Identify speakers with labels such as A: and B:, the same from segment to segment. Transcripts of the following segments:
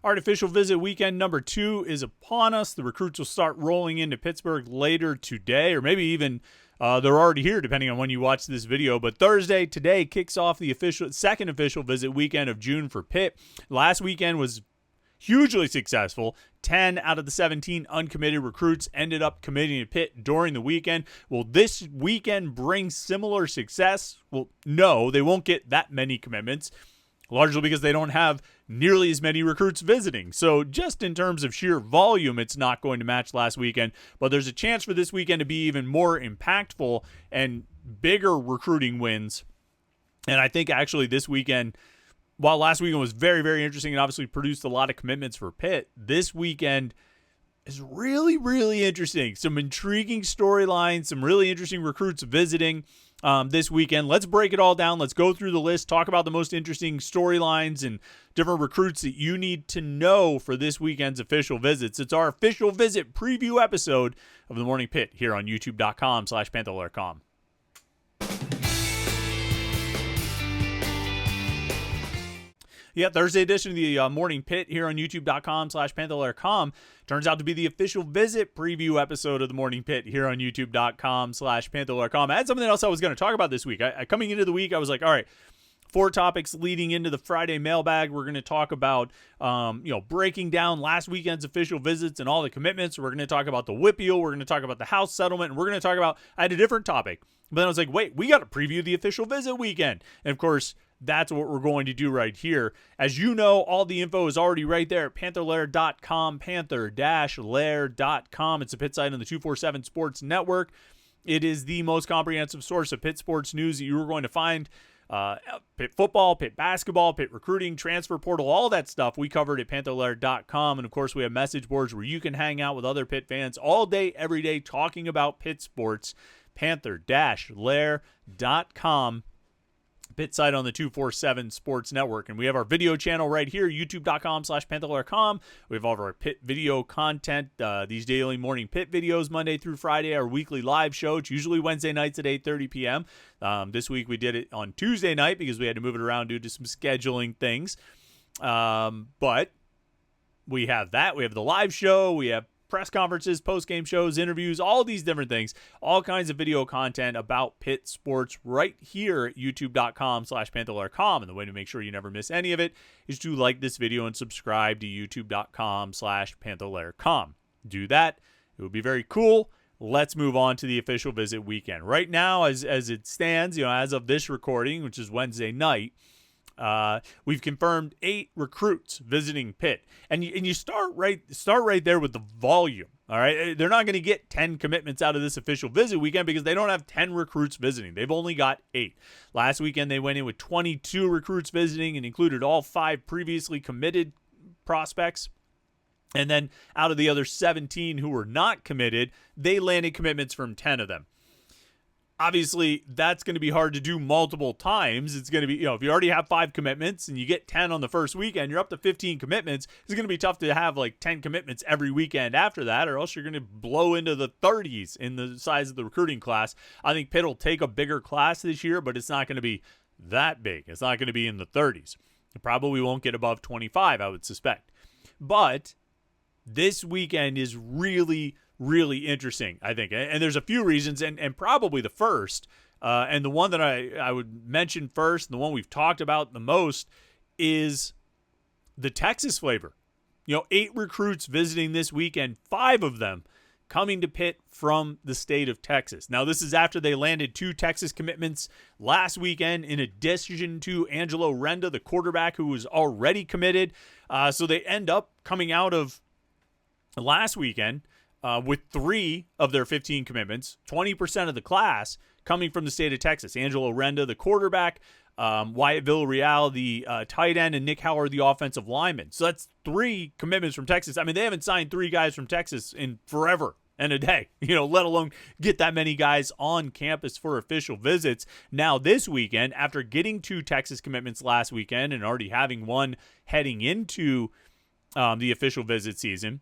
A: Artificial visit weekend number 2 is upon us. The recruits will start rolling into Pittsburgh later today, or maybe even they're already here, depending on when you watch this video. But Thursday, today, kicks off the second official visit weekend of June for Pitt. Last weekend was hugely successful. 10 out of the 17 uncommitted recruits ended up committing to Pitt during the weekend. Will this weekend bring similar success? Well, no, they won't get that many commitments, largely because they don't have nearly as many recruits visiting. So just in terms of sheer volume, it's not going to match last weekend, but there's a chance for this weekend to be even more impactful and bigger recruiting wins. And I think actually this weekend, while last weekend was very, very interesting and obviously produced a lot of commitments for Pitt, this weekend is really, really interesting. Some intriguing storylines, some really interesting recruits visiting this weekend. Let's break it all down. Let's go through the list, talk about the most interesting storylines and different recruits that you need to know for this weekend's official visits. It's our official visit preview episode of the Morning Pitt here on youtube.com/Panther-Lair.com. Yeah, Thursday edition of the Morning Pitt here on youtube.com/Panther-Lair.com turns out to be the official visit preview episode of the Morning Pitt here on youtube.com/Panther-Lair.com. I had something else I was going to talk about this week. Coming into the week, I was like, all right, 4 topics leading into the Friday mailbag. We're going to talk about, breaking down last weekend's official visits and all the commitments. We're going to talk about the WIPIO. We're going to talk about the House settlement. And we're going to talk about, I had a different topic. But then I was like, wait, we got to preview the official visit weekend. And of course, that's what we're going to do right here. As you know, all the info is already right there at Panther-Lair.com, Panther-Lair.com. It's a Pitt site on the 247 Sports Network. It is the most comprehensive source of Pitt sports news that you are going to find. Pitt football, Pitt basketball, Pitt recruiting, transfer portal, all that stuff we covered at Panther-Lair.com. And of course, we have message boards where you can hang out with other Pitt fans all day, every day, talking about Pitt sports. Panther-Lair.com. Pitt site on the 247 Sports Network. And we have our video channel right here, youtube.com/Panther-Lair.com. We have all of our Pitt video content, these daily Morning Pitt videos, Monday through Friday, our weekly live show. It's usually Wednesday nights at 8:30 p.m. This week we did it on Tuesday night because we had to move it around due to some scheduling things. But we have that. We have the live show. We have press conferences, post-game shows, interviews, all these different things, all kinds of video content about Pitt sports right here at youtube.com/Panther-Lair.com. And the way to make sure you never miss any of it is to like this video and subscribe to youtube.com/Panther-Lair.com. Do that. It would be very cool. Let's move on to the official visit weekend. Right now, as it stands, as of this recording, which is Wednesday night, we've confirmed 8 recruits visiting Pitt, and you start right there with the volume. All right, they're not going to get 10 commitments out of this official visit weekend because they don't have 10 recruits visiting. They've only got 8. Last weekend they went in with 22 recruits visiting and included all 5 previously committed prospects. And then out of the other 17 who were not committed, they landed commitments from 10 of them. Obviously, that's going to be hard to do multiple times. It's going to be, if you already have 5 commitments and you get 10 on the first weekend, you're up to 15 commitments. It's going to be tough to have like 10 commitments every weekend after that, or else you're going to blow into the 30s in the size of the recruiting class. I think Pitt will take a bigger class this year, but it's not going to be that big. It's not going to be in the 30s. It probably won't get above 25, I would suspect. But this weekend is really, really interesting, I think. And there's a few reasons, and probably the first, and the one that I would mention first, and the one we've talked about the most, is the Texas flavor. 8 recruits visiting this weekend, 5 of them coming to Pitt from the state of Texas. Now, this is after they landed 2 Texas commitments last weekend, in addition to Angelo Renda, the quarterback, who was already committed. So they end up coming out of last weekend with 3 of their 15 commitments, 20% of the class coming from the state of Texas. Angelo Renda, the quarterback, Wyatt Villarreal, the tight end, and Nick Howard, the offensive lineman. So that's 3 commitments from Texas. I mean, they haven't signed 3 guys from Texas in forever and a day, let alone get that many guys on campus for official visits. Now this weekend, after getting 2 Texas commitments last weekend and already having 1 heading into the official visit season,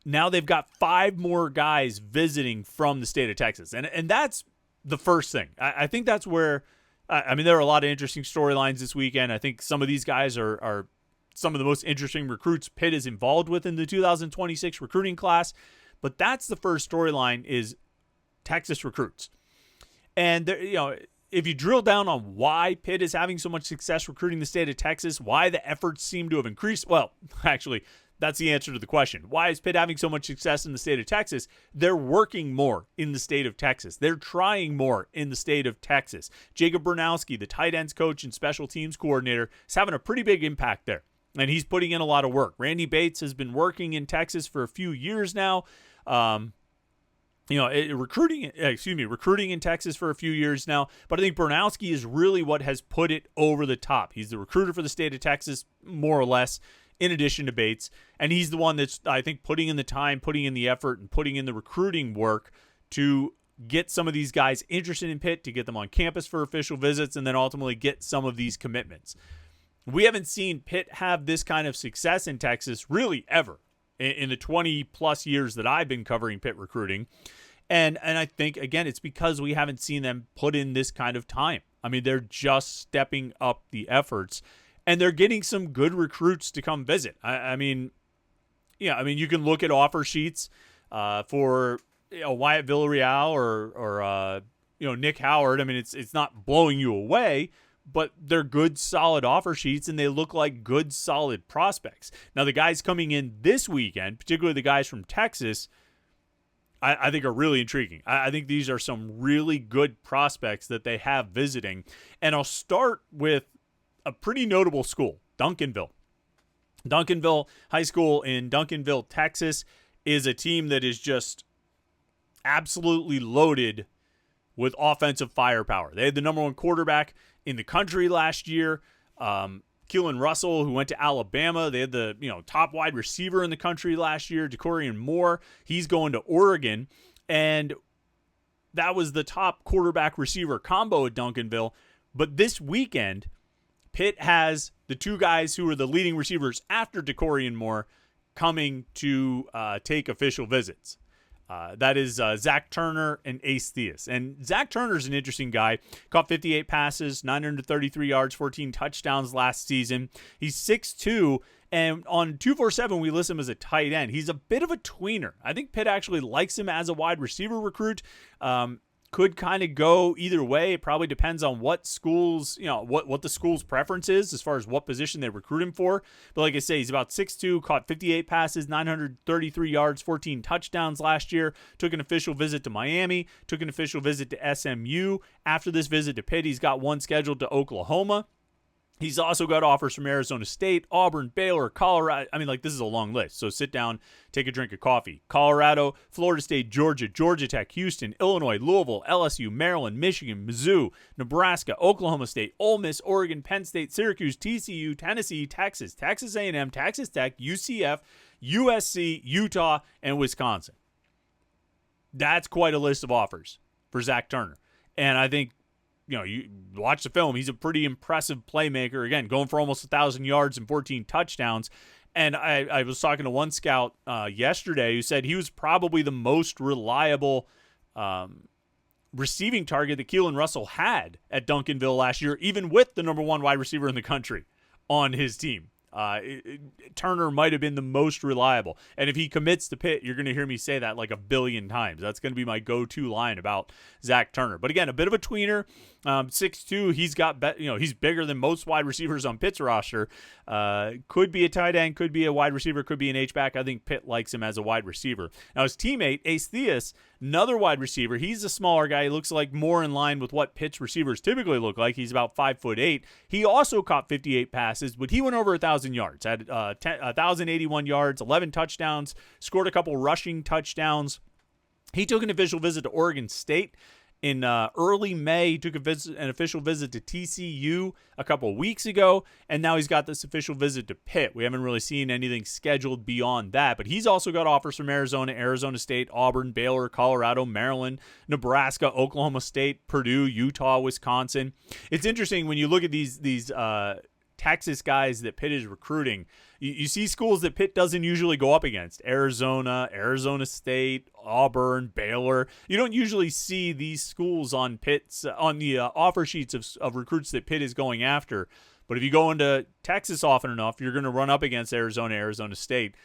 A: now they've got 5 more guys visiting from the state of Texas. And that's the first thing. I think that's where, there are a lot of interesting storylines this weekend. I think some of these guys are some of the most interesting recruits Pitt is involved with in the 2026 recruiting class. But that's the first storyline, is Texas recruits. And there, if you drill down on why Pitt is having so much success recruiting the state of Texas, why the efforts seem to have increased, well, actually, that's the answer to the question. Why is Pitt having so much success in the state of Texas? They're working more in the state of Texas. They're trying more in the state of Texas. Jacob Bernowski, the tight ends coach and special teams coordinator, is having a pretty big impact there, and he's putting in a lot of work. Randy Bates has been working in Texas for a few years now. Recruiting in Texas for a few years now, but I think Bernowski is really what has put it over the top. He's the recruiter for the state of Texas, more or less, in addition to Bates, and he's the one that's, I think, putting in the time, putting in the effort, and putting in the recruiting work to get some of these guys interested in Pitt, to get them on campus for official visits, and then ultimately get some of these commitments. We haven't seen Pitt have this kind of success in Texas really ever in the 20-plus years that I've been covering Pitt recruiting. And I think, again, it's because we haven't seen them put in this kind of time. I mean, they're just stepping up the efforts, and they're getting some good recruits to come visit. I mean, you can look at offer sheets for Wyatt Villarreal or Nick Howard. I mean, it's not blowing you away, but they're good, solid offer sheets, and they look like good, solid prospects. Now, the guys coming in this weekend, particularly the guys from Texas, I think are really intriguing. I think these are some really good prospects that they have visiting. And I'll start with a pretty notable school, Duncanville. Duncanville High School in Duncanville, Texas, is a team that is just absolutely loaded with offensive firepower. They had the number one quarterback in the country last year, Keelan Russell, who went to Alabama. They had the top wide receiver in the country last year, DeCorian Moore. He's going to Oregon, and that was the top quarterback receiver combo at Duncanville. But this weekend, Pitt has the two guys who are the leading receivers after DeCorian Moore coming to take official visits. That is Zach Turner and Ace Theus. And Zach Turner's an interesting guy. Caught 58 passes, 933 yards, 14 touchdowns last season. He's 6'2", and on 247 we list him as a tight end. He's a bit of a tweener. I think Pitt actually likes him as a wide receiver recruit. Could kind of go either way. It probably depends on what schools, what the school's preference is as far as what position they recruit him for. But like I say, he's about 6'2", caught 58 passes, 933 yards, 14 touchdowns last year. Took an official visit to Miami, took an official visit to SMU. After this visit to Pitt, he's got one scheduled to Oklahoma. He's also got offers from Arizona State, Auburn, Baylor, Colorado. I mean, this is a long list. So sit down, take a drink of coffee. Colorado, Florida State, Georgia, Georgia Tech, Houston, Illinois, Louisville, LSU, Maryland, Michigan, Mizzou, Nebraska, Oklahoma State, Ole Miss, Oregon, Penn State, Syracuse, TCU, Tennessee, Texas, Texas A&M, Texas Tech, UCF, USC, Utah, and Wisconsin. That's quite a list of offers for Zach Turner. And I think, you watch the film, he's a pretty impressive playmaker. Again, going for almost 1,000 yards and 14 touchdowns. And I was talking to one scout yesterday who said he was probably the most reliable receiving target that Keelan Russell had at Duncanville last year, even with the number one wide receiver in the country on his team. Turner might have been the most reliable. And if he commits to Pitt, you're going to hear me say that like a billion times. That's going to be my go-to line about Zach Turner. But again, a bit of a tweener, 6'2". He's got, he's bigger than most wide receivers on Pitt's roster. Could be a tight end, could be a wide receiver, could be an H-back. I think Pitt likes him as a wide receiver. Now his teammate, Ace Theus, another wide receiver. He's a smaller guy. He looks like more in line with what Pitt's receivers typically look like. He's about 5'8". He also caught 58 passes, but he went over 1,000 yards. Had 1,081 yards, 11 touchdowns, scored a couple rushing touchdowns. He took an official visit to Oregon State in early May. He took an official visit to TCU a couple weeks ago, and now he's got this official visit to Pitt. We haven't really seen anything scheduled beyond that, but he's also got offers from Arizona, Arizona State, Auburn, Baylor, Colorado, Maryland, Nebraska, Oklahoma State, Purdue, Utah, Wisconsin. It's interesting when you look at these Texas guys that Pitt is recruiting. You see schools that Pitt doesn't usually go up against: Arizona, Arizona State, Auburn, Baylor. You don't usually see these schools on the offer sheets of recruits that Pitt is going after. But if you go into Texas often enough, you're going to run up against Arizona, Arizona State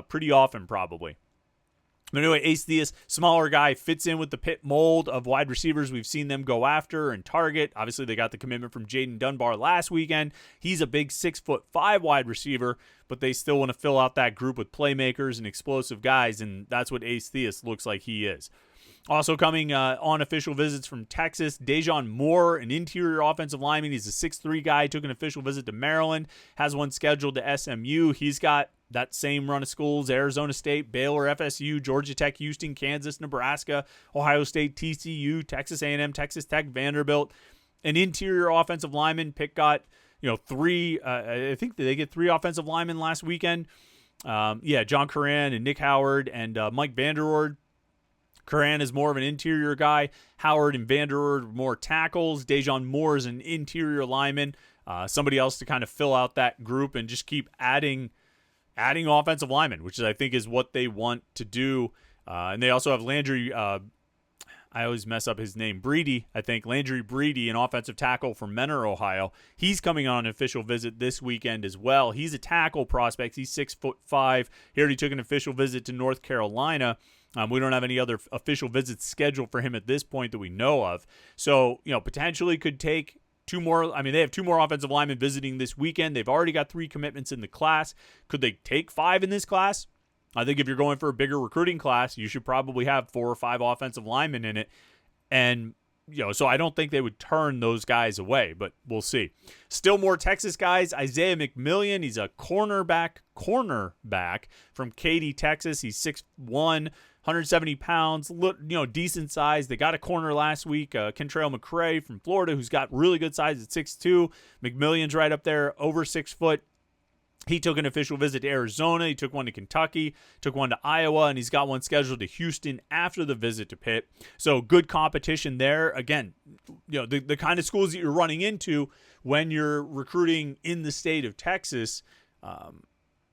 A: pretty often probably. But anyway, Ace Theus, smaller guy, fits in with the Pitt mold of wide receivers we've seen them go after and target. Obviously, they got the commitment from Jaden Dunbar last weekend. He's a big 6'5" wide receiver, but they still want to fill out that group with playmakers and explosive guys, and that's what Ace Theus looks like he is. Also coming on official visits from Texas, Dejon Moore, an interior offensive lineman. He's a 6'3" guy, took an official visit to Maryland, has one scheduled to SMU. He's got that same run of schools: Arizona State, Baylor, FSU, Georgia Tech, Houston, Kansas, Nebraska, Ohio State, TCU, Texas A&M, Texas Tech, Vanderbilt. An interior offensive lineman. Pitt got three. I think they get 3 offensive linemen last weekend. John Curran and Nick Howard and Mike Vanderord. Curran is more of an interior guy. Howard and Vanderord more tackles. Dejon Moore is an interior lineman. Somebody else to kind of fill out that group and just keep adding offensive linemen, which I think is what they want to do. And they also have Landry, I always mess up his name, Breedy, I think. Landry Breedy, an offensive tackle from Mentor, Ohio. He's coming on an official visit this weekend as well. He's a tackle prospect. He's 6'5". He already took an official visit to North Carolina. We don't have any other official visits scheduled for him at this point that we know of. So, potentially could take 2 more. I mean, they have 2 more offensive linemen visiting this weekend. They've already got 3 commitments in the class. Could they take 5 in this class? I think if you're going for a bigger recruiting class, you should probably have 4 or 5 offensive linemen in it. And, so I don't think they would turn those guys away, but we'll see. Still more Texas guys. Isaiah McMillian, he's a cornerback from Katy, Texas. He's 6'1", 170 pounds, decent size. They got a corner last week, Kentrell McCray from Florida, who's got really good size at 6'2". McMillian's right up there, over 6 foot. He took an official visit to Arizona. He took one to Kentucky, took one to Iowa, and he's got one scheduled to Houston after the visit to Pitt. So good competition there. Again, the kind of schools that you're running into when you're recruiting in the state of Texas.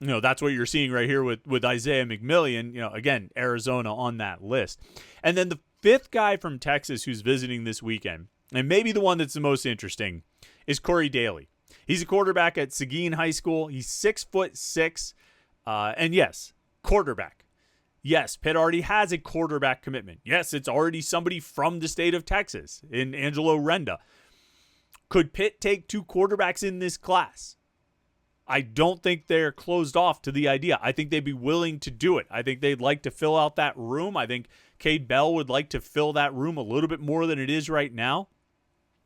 A: That's what you're seeing right here with Isaiah McMillian. Again, Arizona on that list. And then the 5th guy from Texas who's visiting this weekend, and maybe the one that's the most interesting, is Corey Daly. He's a quarterback at Seguin High School. He's 6'6", and yes, quarterback. Yes, Pitt already has a quarterback commitment. Yes, it's already somebody from the state of Texas in Angelo Renda. Could Pitt take 2 quarterbacks in this class? I don't think they're closed off to the idea. I think they'd be willing to do it. I think they'd like to fill out that room. I think Cade Bell would like to fill that room a little bit more than it is right now.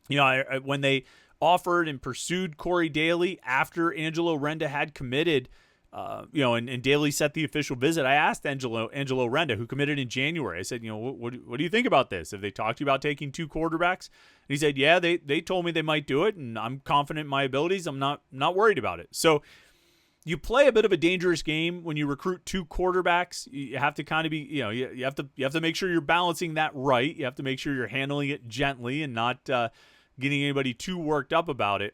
A: When they offered and pursued Corey Daly after Angelo Renda had committed, and Daly set the official visit, I asked Angelo Renda, who committed in January, I said, what do you think about this? Have they talked to you about taking 2 quarterbacks? And he said, yeah, they told me they might do it, and I'm confident in my abilities. I'm not worried about it. So you play a bit of a dangerous game when you recruit 2 quarterbacks. You have to kind of be, you have to make sure you're balancing that right. You have to make sure you're handling it gently and not getting anybody too worked up about it.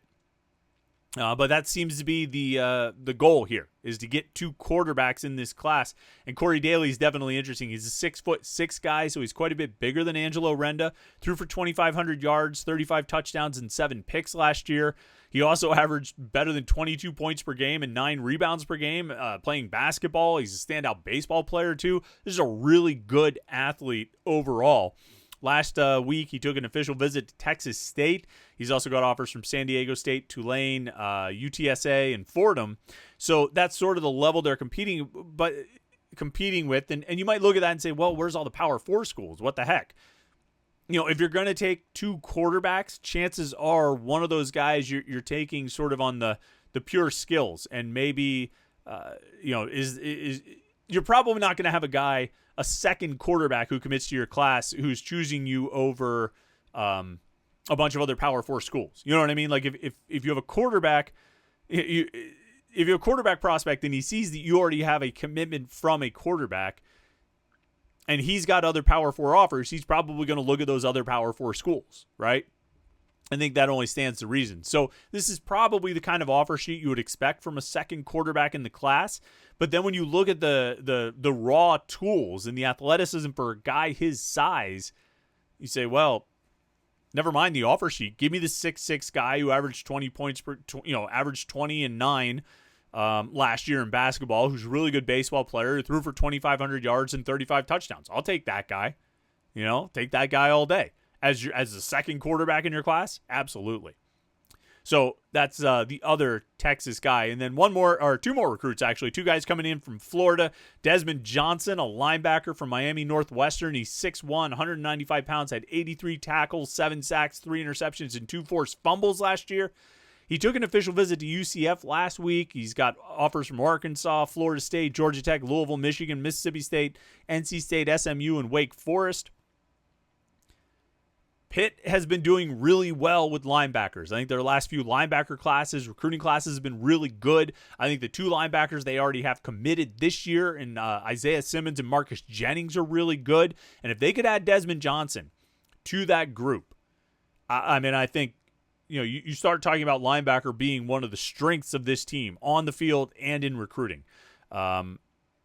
A: But that seems to be the goal here, is to get 2 quarterbacks in this class. And Corey Daly is definitely interesting. He's a 6'6" guy, so he's quite a bit bigger than Angelo Renda. Threw for 2,500 yards, 35 touchdowns, and 7 picks last year. He also averaged better than 22 points per game and 9 rebounds per game playing basketball. He's a standout baseball player, too. This is a really good athlete overall. Last week, he took an official visit to Texas State. He's also got offers from San Diego State, Tulane, UTSA, and Fordham. So that's sort of the level they're competing with. And you might look at that and say, well, where's all the Power 4 schools? What the heck? If you're going to take 2 quarterbacks, chances are one of those guys you're taking sort of on the pure skills. And maybe, you're probably not going to have a second quarterback who commits to your class who's choosing you over a bunch of other Power 4 schools. You know what I mean? Like if you have a quarterback, if you have a quarterback prospect and he sees that you already have a commitment from a quarterback and he's got other Power 4 offers, he's probably going to look at those other Power 4 schools, right? I think that only stands to reason. So this is probably the kind of offer sheet you would expect from a second quarterback in the class. But then when you look at the raw tools and the athleticism for a guy his size, you say, well, Never mind the offer sheet. Give me the 6'6" guy who averaged 20 points per, averaged 20 and 9 last year in basketball, who's a really good baseball player, who threw for 2,500 yards and 35 touchdowns. I'll take that guy. Take that guy all day. As the second quarterback in your class, absolutely. So that's the other Texas guy. And then two more recruits, actually. Two guys coming in from Florida. Desmond Johnson, a linebacker from Miami Northwestern. He's 6'1", 195 pounds, had 83 tackles, 7 sacks, 3 interceptions, and 2 forced fumbles last year. He took an official visit to UCF last week. He's got offers from Arkansas, Florida State, Georgia Tech, Louisville, Michigan, Mississippi State, NC State, SMU, and Wake Forest. Pitt has been doing really well with linebackers. I think their last few linebacker classes, recruiting classes, have been really good. I think the 2 linebackers they already have committed this year, and Isaiah Simmons and Marcus Jennings, are really good. And if they could add Desmond Johnson to that group, I think you start talking about linebacker being one of the strengths of this team on the field and in recruiting.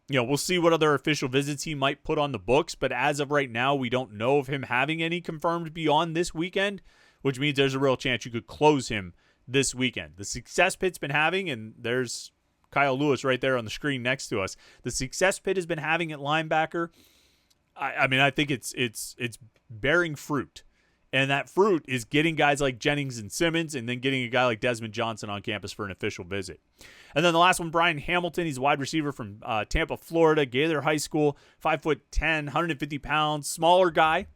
A: We'll see what other official visits he might put on the books, but as of right now, we don't know of him having any confirmed beyond this weekend, which means there's a real chance you could close him this weekend. The success Pitt's been having, and there's Kyle Lewis right there on the screen next to us. The success Pitt has been having at linebacker, I think it's bearing fruit. And that fruit is getting guys like Jennings and Simmons, and then getting a guy like Desmond Johnson on campus for an official visit. And then the last one, Brian Hamilton. He's a wide receiver from Tampa, Florida, Gaither High School, 5'10", 150 pounds, smaller guy.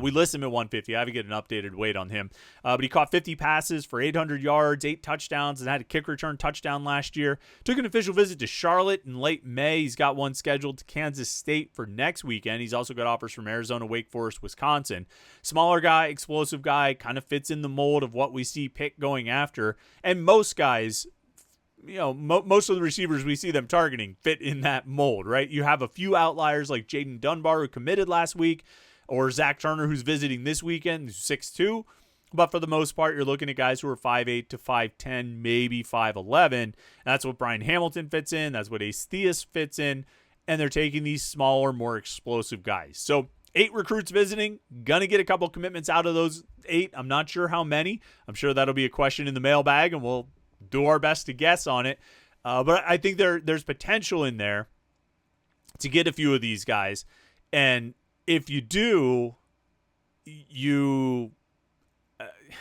A: We list him at 150. I have to get an updated weight on him. But he caught 50 passes for 800 yards, 8 touchdowns, and had a kick return touchdown last year. Took an official visit to Charlotte in late May. He's got one scheduled to Kansas State for next weekend. He's also got offers from Arizona, Wake Forest, Wisconsin. Smaller guy, explosive guy, kind of fits in the mold of what we see Pitt going after. And most guys, most of the receivers we see them targeting fit in that mold, right? You have a few outliers like Jaden Dunbar, who committed last week, or Zach Turner, who's visiting this weekend, who's 6'2". But for the most part, you're looking at guys who are 5'8" to 5'10", maybe 5'11". And that's what Brian Hamilton fits in. That's what Ace Theus fits in. And they're taking these smaller, more explosive guys. So 8 recruits visiting. Gonna get a couple commitments out of those 8. I'm not sure how many. I'm sure that'll be a question in the mailbag, and we'll do our best to guess on it. But I think there's potential in there to get a few of these guys. And if you do,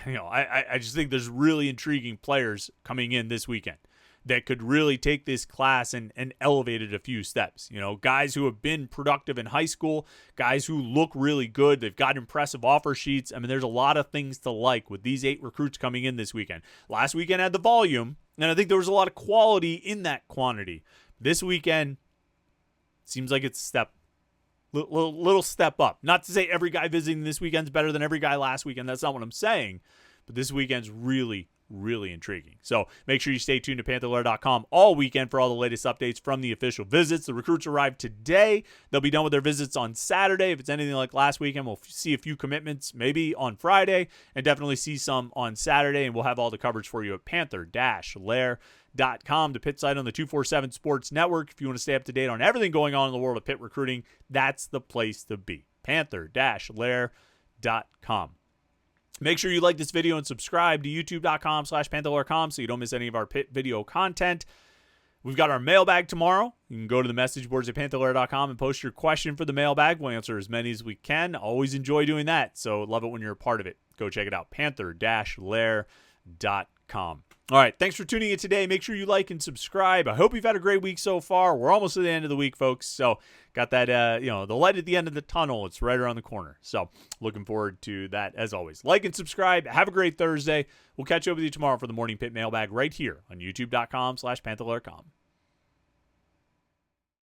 A: I just think there's really intriguing players coming in this weekend that could really take this class and elevate it a few steps. Guys who have been productive in high school, guys who look really good. They've got impressive offer sheets. There's a lot of things to like with these 8 recruits coming in this weekend. Last weekend had the volume, and I think there was a lot of quality in that quantity. This weekend seems like it's a little step up. Not to say every guy visiting this weekend's better than every guy last weekend. That's not what I'm saying. But this weekend's really, really intriguing. So make sure you stay tuned to Panther-Lair.com all weekend for all the latest updates from the official visits. The recruits arrived today. They'll be done with their visits on Saturday. If it's anything like last weekend, we'll see a few commitments maybe on Friday, and definitely see some on Saturday. And we'll have all the coverage for you at Panther-Lair.com, the Pitt site on the 247 Sports Network. If you want to stay up to date on everything going on in the world of Pitt recruiting, that's the place to be. Panther-Lair.com. Make sure you like this video and subscribe to youtube.com/Panther-Lair.com so you don't miss any of our Pitt video content. We've got our mailbag tomorrow. You can go to the message boards at Panther-Lair.com and post your question for the mailbag. We'll answer as many as we can. Always enjoy doing that, so love it when you're a part of it. Go check it out, Panther-Lair.com. All right, thanks for tuning in today. Make sure you like and subscribe. I hope you've had a great week so far. We're almost at the end of the week, folks. So got that, the light at the end of the tunnel. It's right around the corner. So looking forward to that as always. Like and subscribe. Have a great Thursday. We'll catch up with you tomorrow for the Morning Pitt mailbag right here on youtube.com/Panther-Lair.com.